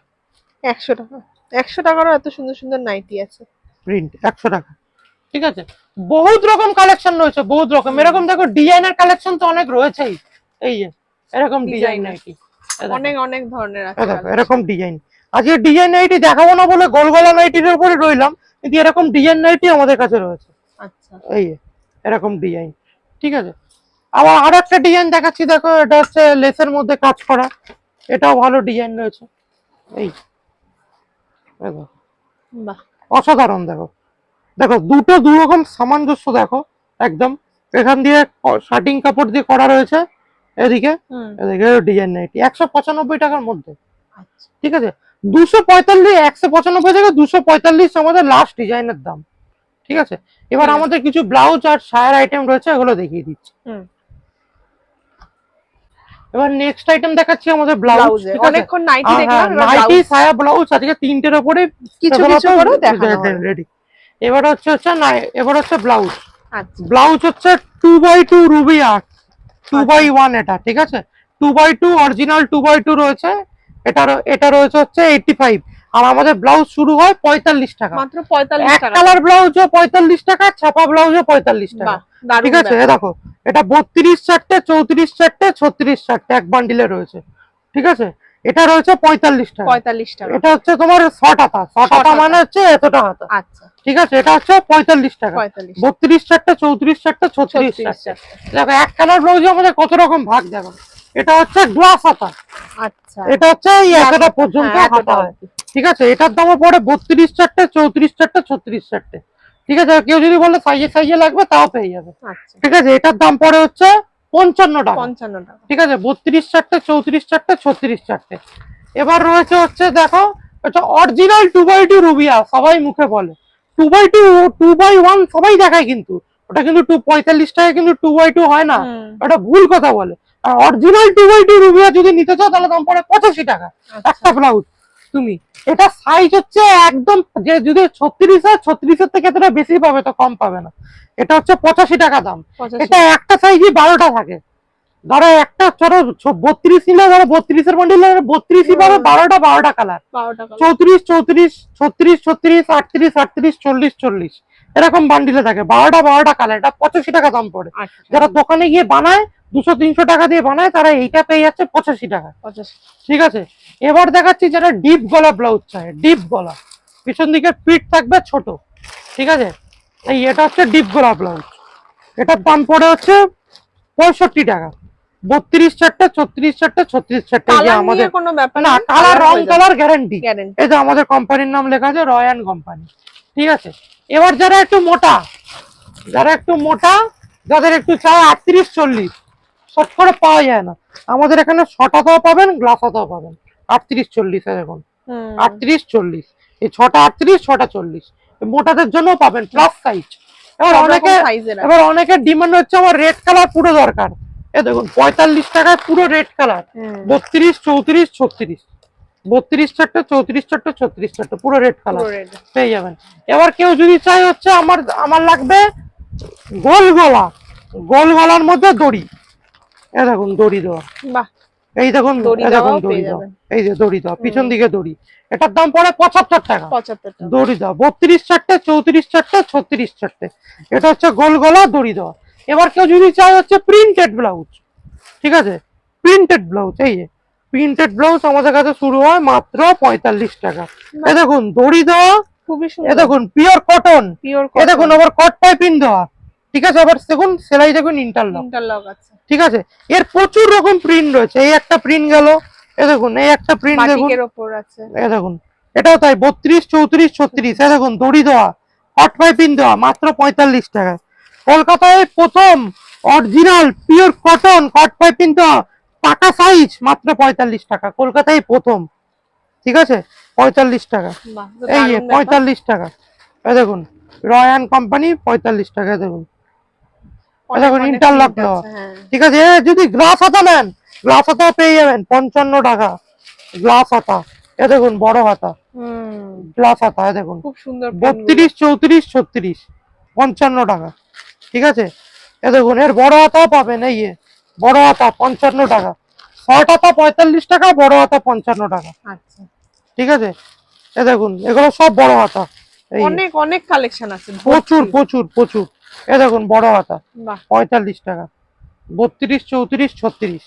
100 টাকা, 100 টাকারও এত সুন্দর সুন্দর নাইটি আছে। প্রিন্ট, 100 টাকা। ঠিক আছে, বহুত রকম কালেকশন রয়েছে, বহুত রকম। এরকম দেখো ডিজাইনার কালেকশন তো অনেক রয়েছেই, এই যে এরকম ডিজাইন Designer। নাইটি, অনেক অনেক ধরনের আছে দেখো collection। এরকম ডিজাইন। আজকে ডিজাইন নাইটি দেখাবো না বলে গোল গলা নাইটির উপরে রইলাম, কিন্তু এরকম ডিজাইন নাইটি আমাদের কাছে রয়েছে, আচ্ছা, এই যে এরকম ডিজাইন। ঠিক আছে, আবার আর একটা ডিজাইন দেখাচ্ছি, দেখো এটা হচ্ছে লেসের মধ্যে কাজ করা, এটাও ভালো ডিজাইন রয়েছে। এই দেখো বাহ, অসাধারণ। দেখো দেখো দুটো দু রকম সামঞ্জস্য, দেখো একদম। এখান দিয়ে শার্টিং কাপড় দিয়ে করা রয়েছে, এদিকে এদিকে ডিজাইন নাইটি 195 টাকার মধ্যে। আচ্ছা, ঠিক আছে, 245, 195 থেকে 245 আমাদের লাস্ট ডিজাইনের দাম। ঠিক আছে, এবার আমাদের কিছু ব্লাউজ আর শায়ার আইটেম রয়েছে, এগুলো দেখিয়ে দিচ্ছি। এবার নেক্সট আইটেম দেখাচ্ছি আমাদের ব্লাউজ। ব্লাউজে অনেকক্ষণ নাইটি দেখলাম, এবার নাইটি, ব্লাউজ সায়া, ব্লাউজ আজকে 3টের উপরে কিছু কিছু করে দেখানো হবে। রেডি। এবার হচ্ছে এবার হচ্ছে ব্লাউজ। আচ্ছা, ব্লাউজ হচ্ছে 2x2 রুবি আর্ট, 2x1 এটা। ঠিক আছে, 2x2 অরিজিনাল 2x2 রয়েছে, এটা রয়েছে হচ্ছে 85। আর আমাদের ব্লাউজ শুরু হয় 45 টাকা, মাত্র 45 এক টাকা। কালার ব্লাউজও 45 টাকা, ছাপা ব্লাউজও 45 টাকা। বাহ, দারুণ ঠিক আছে, এ ব্যাপার। দেখো এটা 32 চারটে, 34 চারটে, 36 চারটে, এক বান্ডিলে রয়েছে। ঠিক আছে, এটা রয়েছে 45 টাকা। 45 টাকা। এটা হচ্ছে তোমার শর্ট হাতা, শর্ট হাতা মানে হচ্ছে এতটা হাতা। আচ্ছা, ঠিক আছে, এটা হচ্ছে 45 টাকা। 45 32 চারটে, 34 চারটে, 36 চারটে। দেখো এক কালার ব্লাউজে আমাদের কত রকম ভাগ। দেখো এটা হচ্ছে গ্লাস হাতা, আচ্ছা, এটা হচ্ছে এই এতটা পর্যন্ত হ্যাঁ, হাতা এতটা হয়। ঠিক আছে, এটার দামও পড়ে 32 চারটে, 34 চারটে, 36 চারটে। ঠিক আছে, কেউ যদি বলে সাইজে সাইজে লাগবে তাও পেয়ে যাবে। আচ্ছা, ঠিক আছে, এটার দাম পড়ে হচ্ছে 55 টাকা। 55 টাকা। ঠিক আছে, 32 চারটে, 34 চারটে, 36 চারটে। এবার রয়েছে হচ্ছে দেখো, এটা অরিজিনাল 2x2 রুবিয়া, সবাই মুখে বলে 2x2, 2x1 সবাই দেখায়, কিন্তু ওটা কিন্তু 45 টাকায় কিন্তু 2x2 হয় না, ওটা ভুল কথা বলে। আর অরিজিনাল 2x2 রুবিয়া যদি নিতে চাও তাহলে দাম পড়ে 85 টাকা একটা ব্লাউজ। তুমি এটা সাইজ হচ্ছে একদম, যে যদি 36 হয়, 36-এর থেকে এতটা বেশি পাবে, তো কম পাবে না। এটা হচ্ছে 85 টাকা দাম। 85 এটা একটা সাইজই 12টা থাকে। ধরো একটা ধরো 32 নিলে, ধরো 32-এর বান্ডিলে 32ই পাবে, 12টা কালার, 12 টাকা। 34, 34, 36, 36, 38, 38, 40, 40 এরকম বান্ডিলে থাকে, 12টা কালার। এটা 85 টাকা দাম পড়ে। আচ্ছা, যারা দোকানে গিয়ে বানায় 200-300 টাকা দিয়ে বানায়, তারা এইটা পেয়ে যাচ্ছে 85 টাকা। 85। ঠিক আছে, এবার দেখাচ্ছি যারা ডিপ গলা ব্লাউজ চায়, ডিপ গলা, পিছন দিকে পিঠ থাকবে ছোট। ঠিক আছে, এই এটা হচ্ছে ডিপ গলা ব্লাউজ। এটার দাম পড়ে হচ্ছে 65 টাকা। 32 চারটে, 34 চারটে, 36 চারটে। এই যে কালার আমাদের নিয়ে কোনো ব্যাপার না, নেই, কালার রং হয়ে যাবে। Colour guarantee. গ্যারান্টি। এই যে আমাদের কোম্পানির নাম লেখা আছে রয়্যান কোম্পানি। ঠিক আছে, এবার যারা একটু মোটা, যাদের একটু চায় 38-40, শর্ট করে পাওয়া যায় না, আমাদের এখানে শর্ট হাতাও পাবেন, গ্লাস হাতাও পাবেন। 38-40 দেখুন, 38-40, এই 6টা 38, 6টা 40, মোটাদের জন্য পাবেন প্লাস সাইজ। এবার অনেকের ডিমান্ড হচ্ছে আমার রেড কালার পুরো দরকার। এ দেখুন 45 টাকায় পুরো রেড কালার, 32, 34, 36, 32 চারটে, 34 চারটে, 36 চারটে, পুরো রেড কালার পেয়ে যাবেন। এবার কেউ যদি চাই হচ্ছে আমার লাগবে গোল গলার মধ্যে দড়ি, এ দেখুন দড়ি দেওয়া, এই দেখুন দড়ি দেওয়া, এই যে দড়ি দেওয়া, পিছন দিকে দড়ি। এটার দাম পড়ে 75 টাকা। দড়ি দেওয়া 32 চারটে, 34 চারটে, 36 চারটে, এটা হচ্ছে গোল গলা দড়ি দেওয়া। এবার কেউ যদি চাই হচ্ছে প্রিন্টেড ব্লাউজ, ঠিক আছে, প্রিন্টেড ব্লাউজ, এই যে প্রিন্টেড ব্লাউজ আমাদের কাছে শুরু হয় মাত্র 45 টাকা। এ দেখুন দড়ি দেওয়া, খুবই এ সুন্দর, দেখুন পিওর কটন, এ দেখুন আবার কট পাইপিং দেওয়া। ঠিক আছে, আবার দেখুন সেলাই দেখুন ইন্টারলক আছে। ঠিক আছে, এর প্রচুর রকম প্রিন্ট রয়েছে। এই একটা প্রিন্ট গেল, এ দেখুন এই একটা প্রিন্ট দেখুন, এ দেখুন এটাও তাই 32, 34, 36, এ দেখুন দড়ি দেওয়া, কট পাইপিং দেওয়া, মাত্র 45 টাকা। কলকাতায় প্রথম অরিজিনাল পিওর কটন কট পাইপিং দেওয়া পাকা সাইজ মাত্র 45 টাকা, কলকাতায় প্রথম। ঠিক আছে, 45 টাকা, এই যে 45 টাকা। এই দেখুন রয়্যান কোম্পানি, 45 টাকা। দেখুন দেখুন ইন্টারলক দেওয়া। ঠিক আছে, যদি গ্লাস হাতা নেন, গ্লাস হাতা পেয়ে যাবেন 55 টাকা, গ্লাস হাতা। এ দেখুন বড় হাতা, গ্লাস হাতা, এ দেখুন খুব সুন্দর 32, 34, 36, 55 টাকা। ঠিক আছে, এ দেখুন এর বড় হাতাও পাবেন, এই বড় হাতা 55 টাকা, শর্ট হাতা 45 টাকা, বড় হাতা 55 টাকা। আচ্ছা, ঠিক আছে, এ দেখুন এগুলো সব বড় হাতা, অনেক কালেকশন আছে, প্রচুর। এ দেখুন বড় হাতা 45 টাকা, 32, 34, 36।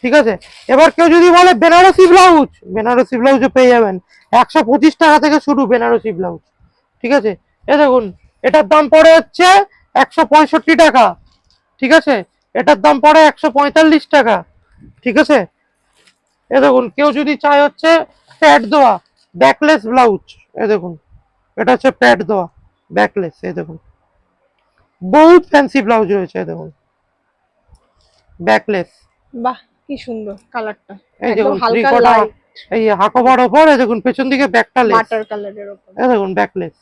ঠিক আছে, এবার কেউ যদি বলে বেনারসি ব্লাউজও পেয়ে যাবেন 125 টাকা থেকে শুরু বেনারসি ব্লাউজ। ঠিক আছে, এ দেখুন এটার দাম পড়ে হচ্ছে 165 টাকা। ঠিক আছে, এটার দাম পড়ে 145 টাকা। ঠিক আছে, এ দেখুন কেউ যদি চায় হচ্ছে প্যাড দেওয়া ব্যাকলেস ব্লাউজ, এ দেখুন এটা হচ্ছে প্যাড দেওয়া ব্যাকলেস, এ দেখুন বহুত ফ্যান্সি ব্লাউজ রয়েছে, দেখুন ব্যাকলেস। বাহ, কি সুন্দর কালারটা, এই দেখুন এই হাকোবার ওপর, এই দেখুন পেছন দিকে ব্যাকটা লেস, বাটার কালারের ওপর, এই দেখুন ব্যাকলেস,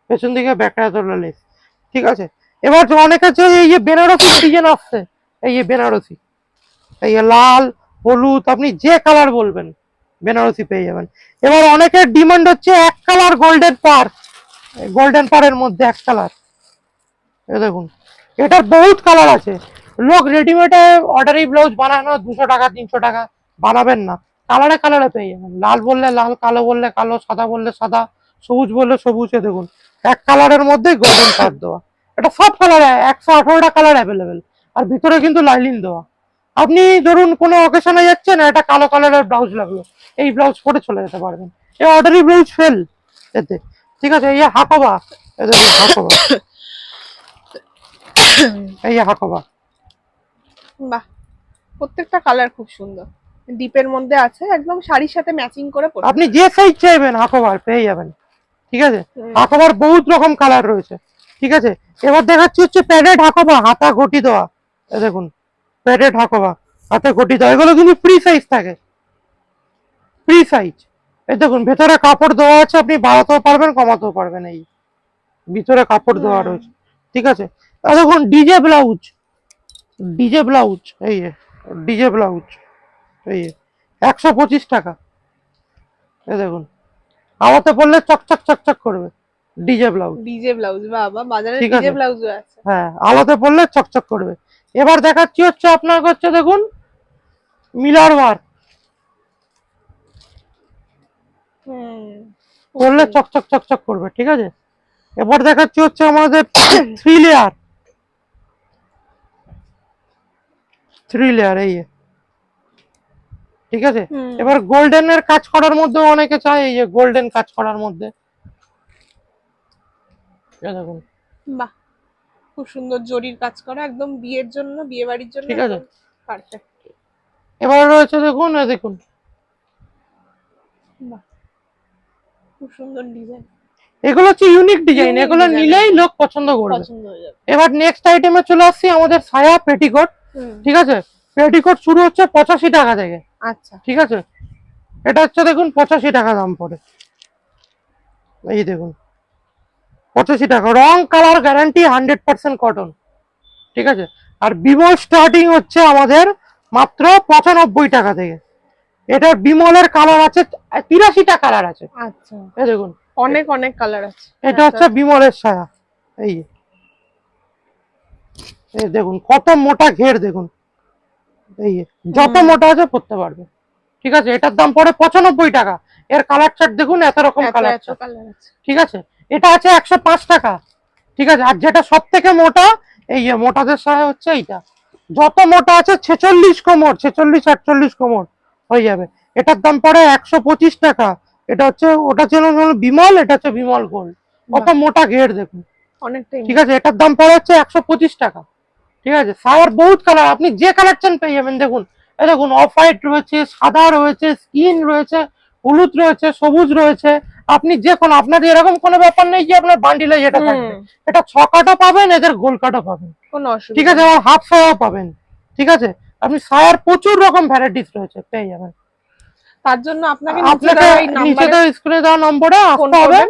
পেছন দিকে ব্যাকটা তোলা লেস। ঠিক আছে, এবার অনেকে আছে এই যে বেনারসি ডিজাইন আসছে, এই যে বেনারসি, এই লাল হলুদ, আপনি যে কালার বলবেন বেনারসি পেয়ে যাবেন। এবার অনেকের ডিমান্ড হচ্ছে এক কালার গোল্ডেন পাড়ের মধ্যে এক কালার, এ দেখুন এটার বহুত কালার আছে। লোক রেডিমেডে অর্ডারি ব্লাউজ বানানো 200 টাকা 300 টাকা, বানাবেন না, কালারে পেয়ে যাবেন। লাল বললে লাল, কালো বললে কালো, সাদা বললে সাদা, সবুজ বললে সবুজ। দেখুন এক কালারের মধ্যে গোল্ডেন পাড় দেওয়া, এটা সব কালারে 118টা কালার অ্যাভেলেবেল, আর ভিতরে কিন্তু লাইলিং দেওয়া। আপনি ধরুন কোনো অকেশনে যাচ্ছেন, একটা কালো কালারের ব্লাউজ লাগলো, এই ব্লাউজ পরে চলে যেতে পারবেন, এই অর্ডারি ব্লাউজ ফেল এতে। ঠিক আছে, এই হাকোবা, এই দেখুন হাকোবা, এই হাকোবা, বাহ, প্রত্যেকটা কালার খুব সুন্দর, ডিপের মধ্যে আছে, একদম শাড়ির সাথে ম্যাচিং করে পরতে আপনি যে সাইজ চাইবেন হাকোবার পেয়ে যাবেন। ঠিক আছে, হাকোবার বহুত রকম কালার রয়েছে। ঠিক আছে, এবার দেখাচ্ছি হচ্ছে প্যাডেড হাকোবা, হাতা ঘটি দেওয়া, এই দেখুন প্যাডেড হাকোবা, হাতে ঘটি দেওয়া, এগুলো কিন্তু ফ্রি সাইজ থাকে, ফ্রি সাইজ। এই দেখুন ভেতরে কাপড় দেওয়া আছে, আপনি বাড়াতেও পারবেন কমাতেও পারবেন, এই ভিতরে কাপড় দেওয়া রয়েছে। ঠিক আছে, দেখুন ডিজে ব্লাউজ, এই ডিজে ব্লাউজ, এই 125 টাকা। এই দেখুন হাওয়াতে পড়লে চকচক করবে, ডিজে ব্লাউজ, বাবা বাজারে ডিজে ব্লাউজও আছে, হ্যাঁ আলোতে পড়লে চকচক করবে। এবার দেখাচ্ছি হচ্ছে আপনার হচ্ছে দেখুন মিলার ওয়ার্ক, করলে চকচক করবে। ঠিক আছে, এবার দেখাচ্ছি হচ্ছে আমাদের 3 লেয়ার, 3 লেয়ার এই যে। ঠিক আছে, হুম। এবার গোল্ডেনের কাজ করার মধ্যে অনেকে চায়, এই যে গোল্ডেন কাজ করার মধ্যে এই দেখুন। বাহ, খুব সুন্দর জরির কাজ করা, একদম বিয়ের জন্য, বিয়ে বাড়ির জন্য ঠিক আছে। পারফেক্ট। এবার রয়েছে দেখুন, এই দেখুন বাহ, খুব সুন্দর ডিজাইন, এগুলো হচ্ছে ইউনিক ডিজাইন, Unique এগুলো design নিলেই একদম। লোক পছন্দ করবে। পছন্দ হয়ে যাবে। এবার নেক্সট আইটেমে চলে আসছি, আমাদের সায়া পেটিকোট। হুম। ঠিক আছে, পেটিকোট শুরু হচ্ছে 85 টাকা থেকে। আচ্ছা, ঠিক আছে, এটা হচ্ছে দেখুন 85 টাকা দাম পড়ে, এই দেখুন 85 টাকা, রং কালার গ্যারান্টি, 100% কটন। ঠিক আছে, আর বিমল স্টার্টিং হচ্ছে আমাদের মাত্র 95 টাকা থেকে। এটার বিমলের কালার আছে 83টা কালার আছে, আচ্ছা, এই দেখুন অনেক অনেক কালার আছে। এটা হচ্ছে বিমলের ছায়া, এই যে। এই দেখুন কত মোটা ঘের দেখুন, এই যে, যত মোটা আছে পড়তে পারবে। ঠিক আছে, এটার দাম পড়ে 95 টাকা। এর কালার চার্ট দেখুন, এত রকম কালার এত কালার আছে। ঠিক আছে, এটা আছে 105 টাকা। ঠিক আছে, আর যেটা সব থেকে মোটা, এই যে মোটাদের সহায় হচ্ছে এইটা, যত মোটা আছে 46 কোমর, 46-48 কোমর হয়ে যাবে। এটার দাম পড়ে 125 টাকা। এটা হচ্ছে, ওটা ছিল বিমল, এটা হচ্ছে বিমল গোল্ড। কত মোটা ঘের দেখুন। অনেকটাই। ঠিক আছে, এটার দাম পড়ে হচ্ছে 125 টাকা। ঠিক আছে, সায়ার বহুত কালার, আপনি যে কালার চান পেয়ে যাবেন। দেখুন, এই দেখুন অফ হোয়াইট রয়েছে, সাদা রয়েছে, স্কিন রয়েছে, হলুদ রয়েছে, সবুজ রয়েছে। আপনি যে কোনো, আপনার এরকম কোনো ব্যাপার নেই যে আপনার বান্ডিলে যেটা থাকবে, এটা 6 কাটা পাবেন, এদের গোল কাটা পাবেন। কোনো অসুবিধা ঠিক আছে, আর হাফ সায়া পাবেন। ঠিক আছে, আপনি সায়ার প্রচুর রকম ভ্যারাইটিস রয়েছে, পেয়ে যাবেন। তার জন্য আপনাকে নিচে দেওয়া স্ক্রিনে দেওয়া নম্বরে আসতে হবে।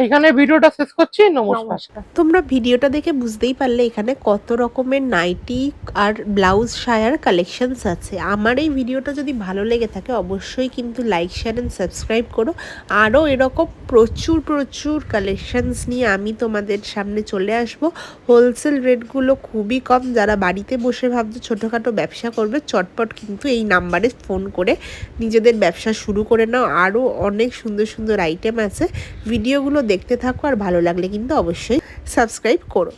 এখানে ভিডিওটা শেষ করছি, নমস্কার। তোমরা ভিডিওটা দেখে বুঝতেই পারলে এখানে কত রকমের নাইটি আর ব্লাউজ শায়ার কালেকশনস আছে। আমার এই ভিডিওটা যদি ভালো লেগে থাকে অবশ্যই কিন্তু লাইক শেয়ার এন্ড সাবস্ক্রাইব করো। আরও এরকম প্রচুর প্রচুর কালেকশনস নিয়ে আমি তোমাদের সামনে চলে আসব। হোলসেল রেটগুলো খুবই কম, যারা বাড়িতে বসে ভাবছো ছোটোখাটো ব্যবসা করবে চটপট কিন্তু এই নাম্বারে ফোন করে নিজেদের ব্যবসা শুরু করে নাও। আরও অনেক সুন্দর সুন্দর আইটেম আছে, ভিডিওগুলো দেখতে থাকো আর ভালো লাগলে কিন্তু অবশ্যই সাবস্ক্রাইব করো।